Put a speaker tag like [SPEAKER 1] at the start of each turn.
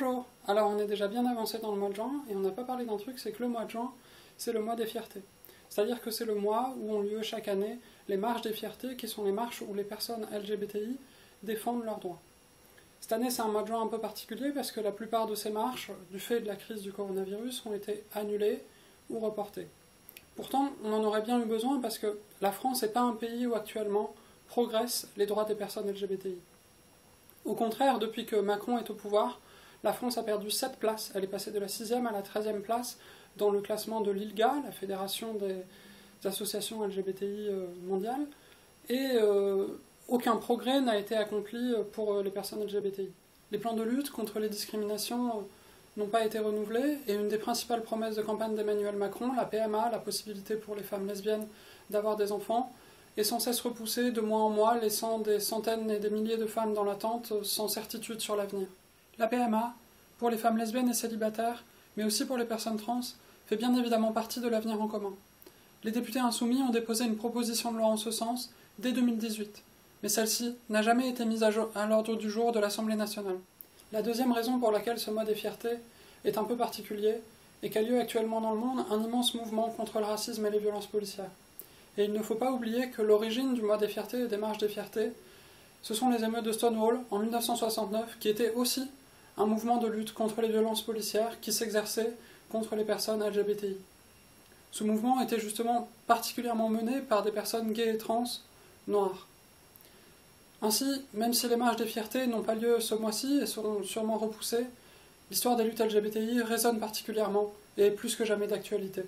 [SPEAKER 1] Bonjour! Alors on est déjà bien avancé dans le mois de juin et on n'a pas parlé d'un truc, c'est que le mois de juin, c'est le mois des fiertés. C'est-à-dire que c'est le mois où ont lieu chaque année les marches des fiertés, qui sont les marches où les personnes LGBTI défendent leurs droits. Cette année c'est un mois de juin un peu particulier parce que la plupart de ces marches, du fait de la crise du coronavirus, ont été annulées ou reportées. Pourtant, on en aurait bien eu besoin parce que la France n'est pas un pays où actuellement progressent les droits des personnes LGBTI. Au contraire, depuis que Macron est au pouvoir, la France a perdu 7 places. Elle est passée de la 6e à la 13e place dans le classement de l'ILGA, la Fédération des associations LGBTI mondiales, et aucun progrès n'a été accompli pour les personnes LGBTI. Les plans de lutte contre les discriminations n'ont pas été renouvelés, et une des principales promesses de campagne d'Emmanuel Macron, la PMA, la possibilité pour les femmes lesbiennes d'avoir des enfants, est sans cesse repoussée de mois en mois, laissant des centaines et des milliers de femmes dans l'attente sans certitude sur l'avenir. La PMA, pour les femmes lesbiennes et célibataires, mais aussi pour les personnes trans, fait bien évidemment partie de l'avenir en commun. Les députés insoumis ont déposé une proposition de loi en ce sens dès 2018, mais celle-ci n'a jamais été mise à l'ordre du jour de l'Assemblée nationale. La deuxième raison pour laquelle ce mois des fiertés est un peu particulier est qu'a lieu actuellement dans le monde un immense mouvement contre le racisme et les violences policières. Et il ne faut pas oublier que l'origine du mois des fiertés et des marches des fiertés, ce sont les émeutes de Stonewall en 1969, qui étaient aussi un mouvement de lutte contre les violences policières qui s'exerçait contre les personnes LGBTI. Ce mouvement était justement particulièrement mené par des personnes gays et trans noires. Ainsi, même si les marches des fiertés n'ont pas lieu ce mois-ci et seront sûrement repoussées, l'histoire des luttes LGBTI résonne particulièrement et est plus que jamais d'actualité.